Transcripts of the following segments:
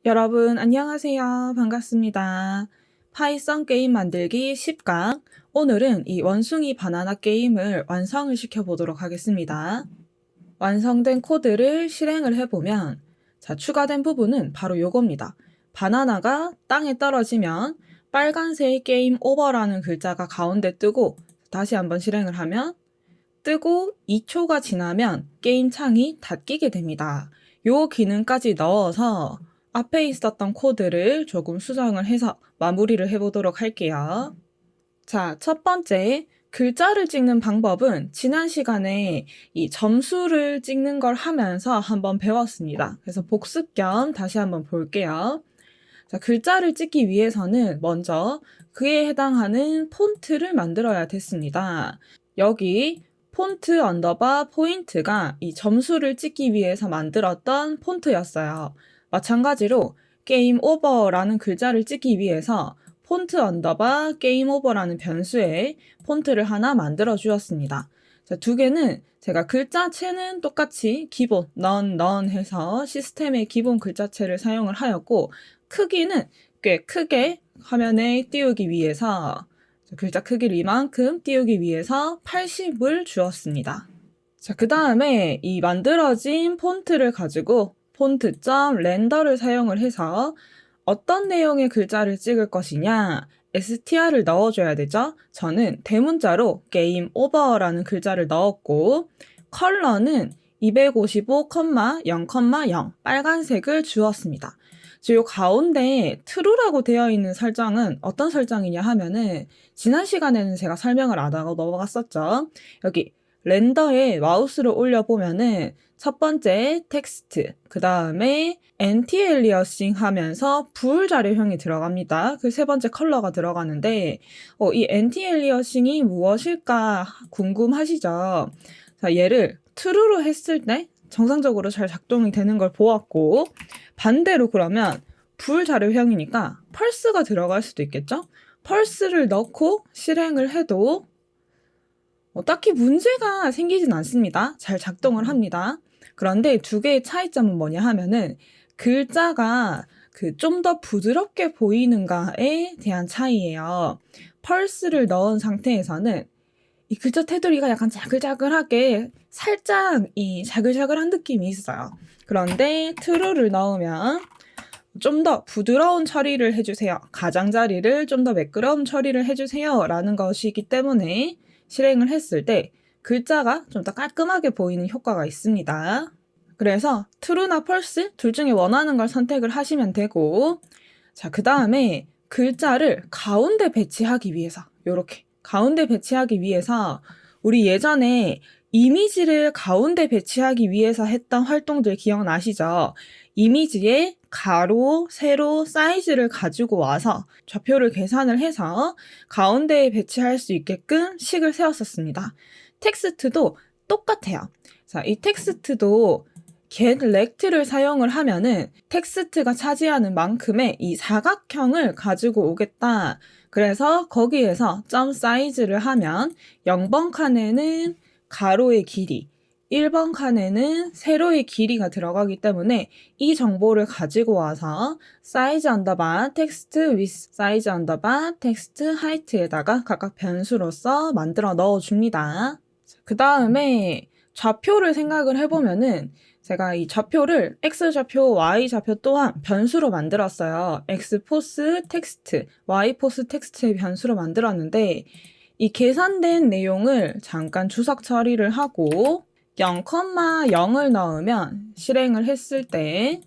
여러분 안녕하세요. 반갑습니다. 파이썬 게임 만들기 10강. 오늘은 이 원숭이 바나나 게임을 완성을 시켜보도록 하겠습니다. 완성된 코드를 실행을 해보면 추가된 부분은 바로 요겁니다. 바나나가 땅에 떨어지면 빨간색 게임 오버라는 글자가 가운데 뜨고, 다시 한번 실행을 하면 뜨고 2초가 지나면 게임 창이 닫히게 됩니다. 요 기능까지 넣어서 앞에 있었던 코드를 조금 수정을 해서 마무리를 해보도록 할게요. 자, 첫 번째 글자를 찍는 방법은 지난 시간에 이 점수를 찍는 걸 하면서 한번 배웠습니다. 그래서 복습 겸 다시 한번 볼게요. 자, 글자를 찍기 위해서는 먼저 그에 해당하는 폰트를 만들어야 됐습니다. 여기 폰트 언더바 포인트가 이 점수를 찍기 위해서 만들었던 폰트였어요. 마찬가지로 게임 오버라는 글자를 찍기 위해서 폰트 언더바 게임 오버라는 변수에 폰트를 하나 만들어 주었습니다. 자, 두 개는 제가 글자체는 똑같이 기본 none 해서 시스템의 기본 글자체를 사용을 하였고, 크기는 꽤 크게 화면에 띄우기 위해서 글자 크기를 이만큼 띄우기 위해서 80을 주었습니다. 자, 그 다음에 이 만들어진 폰트를 가지고 폰트.렌더를 사용을 해서 어떤 내용의 글자를 찍을 것이냐, str을 넣어줘야 되죠. 저는 대문자로 게임 오버라는 글자를 넣었고, 컬러는 255,0,0 빨간색을 주었습니다. 요 가운데 true라고 되어 있는 설정은 어떤 설정이냐 하면은, 지난 시간에는 제가 설명을 안 하고 넘어갔었죠. 여기 렌더에 마우스를 올려보면은 첫 번째 텍스트, 그 다음에 엔티엘리어싱 하면서 불자료형이 들어갑니다. 그 세 번째 컬러가 들어가는데, 이 엔티엘리어싱이 무엇일까 궁금하시죠? 자, 얘를 true로 했을 때 정상적으로 잘 작동이 되는 걸 보았고, 반대로 그러면 불자료형이니까 펄스가 들어갈 수도 있겠죠? 펄스를 넣고 실행을 해도 딱히 문제가 생기진 않습니다. 잘 작동을 합니다. 그런데 두 개의 차이점은 뭐냐 하면은 글자가 좀 더 부드럽게 보이는가에 대한 차이예요. 펄스를 넣은 상태에서는 이 글자 테두리가 약간 자글자글하게 살짝 이 자글자글한 느낌이 있어요. 그런데 true를 넣으면 좀 더 부드러운 처리를 해주세요. 가장자리를 좀 더 매끄러운 처리를 해주세요. 라는 것이기 때문에 실행을 했을 때 글자가 좀 더 깔끔하게 보이는 효과가 있습니다. 그래서 true나 false 둘 중에 원하는 걸 선택을 하시면 되고, 자, 그 다음에 글자를 가운데 배치하기 위해서, 요렇게 가운데 배치하기 위해서 우리 예전에 이미지를 가운데 배치하기 위해서 했던 활동들 기억나시죠? 이미지에 가로, 세로, 사이즈를 가지고 와서 좌표를 계산을 해서 가운데에 배치할 수 있게끔 식을 세웠었습니다. 텍스트도 똑같아요. 자, 이 텍스트도 get rect를 사용을 하면은 텍스트가 차지하는 만큼의 이 사각형을 가지고 오겠다. 그래서 거기에서 점 사이즈를 하면 0번 칸에는 가로의 길이, 1번 칸에는 세로의 길이가 들어가기 때문에 이 정보를 가지고 와서 사이즈 언더바 텍스트 with 사이즈 언더바 텍스트 하이트에다가 각각 변수로서 만들어 넣어줍니다. 그 다음에 좌표를 생각을 해보면은 제가 이 좌표를 X좌표, Y좌표 또한 변수로 만들었어요. X포스 텍스트, Y포스 텍스트의 변수로 만들었는데, 이 계산된 내용을 잠깐 주석 처리를 하고 0,0을 넣으면 실행을 했을 때,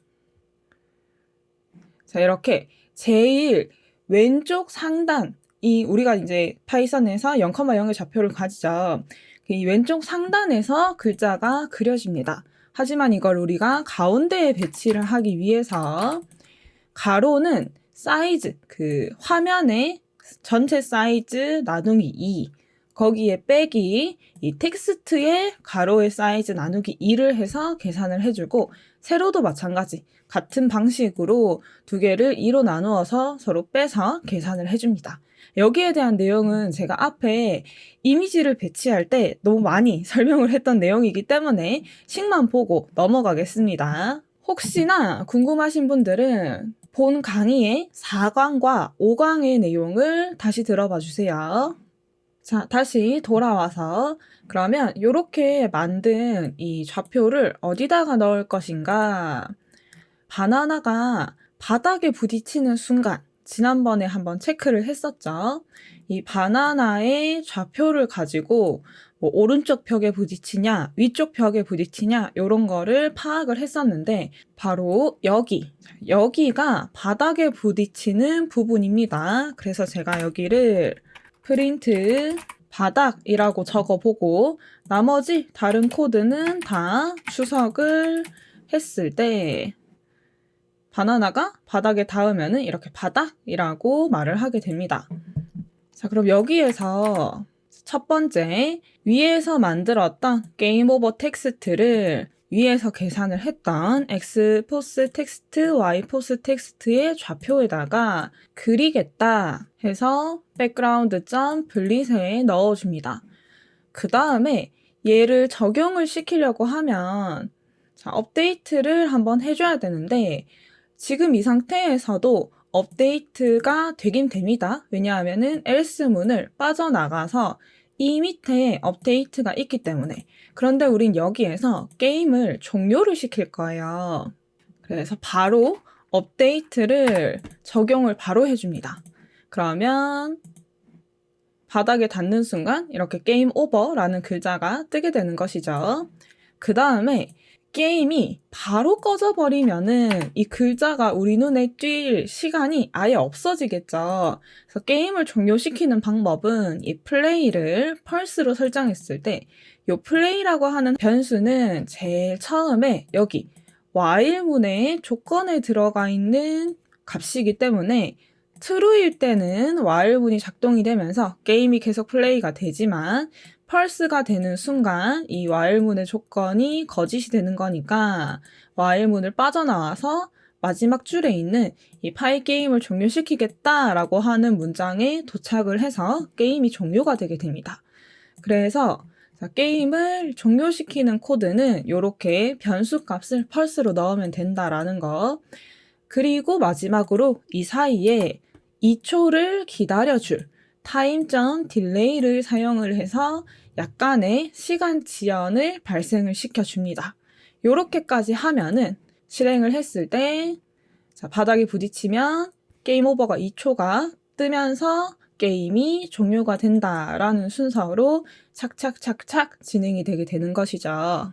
자, 이렇게 제일 왼쪽 상단, 우리가 이제 파이썬에서 0,0의 좌표를 가지죠. 이 왼쪽 상단에서 글자가 그려집니다. 하지만 이걸 우리가 가운데에 배치를 하기 위해서 가로는 사이즈, 화면의 전체 사이즈 나누기 2, 거기에 빼기 이 텍스트의 가로의 사이즈 나누기 2를 해서 계산을 해주고, 세로도 마찬가지 같은 방식으로 두 개를 2로 나누어서 서로 빼서 계산을 해줍니다. 여기에 대한 내용은 제가 앞에 이미지를 배치할 때 너무 많이 설명을 했던 내용이기 때문에 식만 보고 넘어가겠습니다. 혹시나 궁금하신 분들은 본 강의의 4강과 5강의 내용을 다시 들어봐 주세요. 자, 다시 돌아와서 그러면 이렇게 만든 이 좌표를 어디다가 넣을 것인가? 바나나가 바닥에 부딪히는 순간 지난번에 한번 체크를 했었죠. 이 바나나의 좌표를 가지고 뭐 오른쪽 벽에 부딪히냐, 위쪽 벽에 부딪히냐 이런 거를 파악을 했었는데 바로 여기가 바닥에 부딪히는 부분입니다. 그래서 제가 여기를 프린트 바닥이라고 적어보고 나머지 다른 코드는 다 추석을 했을 때 바나나가 바닥에 닿으면은 이렇게 바닥이라고 말을 하게 됩니다. 자, 그럼 여기에서 첫 번째 위에서 만들었던 게임 오버 텍스트를 위에서 계산을 했던 x 포스 텍스트, y 포스 텍스트의 좌표에다가 그리겠다 해서 background.블릿에 넣어줍니다. 그 다음에 얘를 적용을 시키려고 하면 자, 업데이트를 한번 해줘야 되는데 지금 이 상태에서도 업데이트가 되긴 됩니다. 왜냐하면은 else 문을 빠져나가서 이 밑에 업데이트가 있기 때문에. 그런데 우린 여기에서 게임을 종료를 시킬 거예요. 그래서 바로 업데이트를 적용을 바로 해줍니다. 그러면 바닥에 닿는 순간 이렇게 게임 오버라는 글자가 뜨게 되는 것이죠. 그 다음에 게임이 바로 꺼져버리면은 이 글자가 우리 눈에 띌 시간이 아예 없어지겠죠. 그래서 게임을 종료시키는 방법은 이 플레이를 펄스로 설정했을 때 이 플레이라고 하는 변수는 제일 처음에 여기 while문의 조건에 들어가 있는 값이기 때문에 true일 때는 while문이 작동이 되면서 게임이 계속 플레이가 되지만 펄스가 되는 순간 이 while문의 조건이 거짓이 되는 거니까 while문을 빠져나와서 마지막 줄에 있는 이 파이 게임을 종료시키겠다라고 하는 문장에 도착을 해서 게임이 종료가 되게 됩니다. 그래서 자, 게임을 종료시키는 코드는 이렇게 변수 값을 펄스로 넣으면 된다라는 거. 그리고 마지막으로 이 사이에 2초를 기다려줄 타임.딜레이를 사용을 해서 약간의 시간 지연을 발생을 시켜줍니다. 이렇게까지 하면은 실행을 했을 때 자, 바닥에 부딪히면 게임 오버가 2초가 뜨면서 게임이 종료가 된다라는 순서로 착착착착 진행이 되게 되는 것이죠.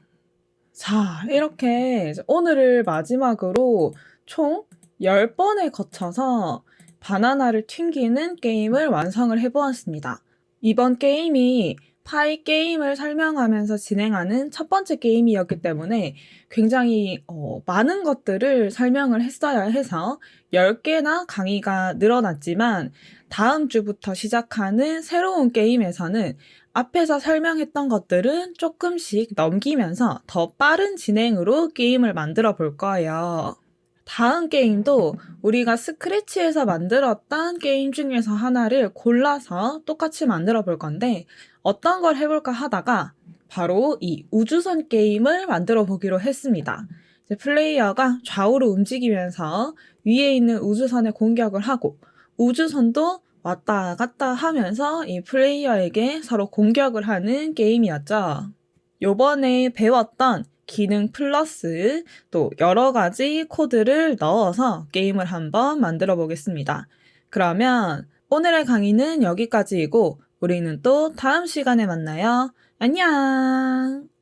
자, 이렇게 오늘을 마지막으로 총 10번에 거쳐서 바나나를 튕기는 게임을 완성을 해보았습니다. 이번 게임이 파이 게임을 설명하면서 진행하는 첫 번째 게임이었기 때문에 굉장히 많은 것들을 설명을 했어야 해서 10개나 강의가 늘어났지만 다음 주부터 시작하는 새로운 게임에서는 앞에서 설명했던 것들은 조금씩 넘기면서 더 빠른 진행으로 게임을 만들어 볼 거예요. 다음 게임도 우리가 스크래치에서 만들었던 게임 중에서 하나를 골라서 똑같이 만들어 볼 건데 어떤 걸 해볼까 하다가 바로 이 우주선 게임을 만들어 보기로 했습니다. 이제 플레이어가 좌우로 움직이면서 위에 있는 우주선에 공격을 하고 우주선도 왔다 갔다 하면서 이 플레이어에게 서로 공격을 하는 게임이었죠. 요번에 배웠던 기능 플러스 또 여러 가지 코드를 넣어서 게임을 한번 만들어 보겠습니다. 그러면 오늘의 강의는 여기까지이고 우리는 또 다음 시간에 만나요. 안녕!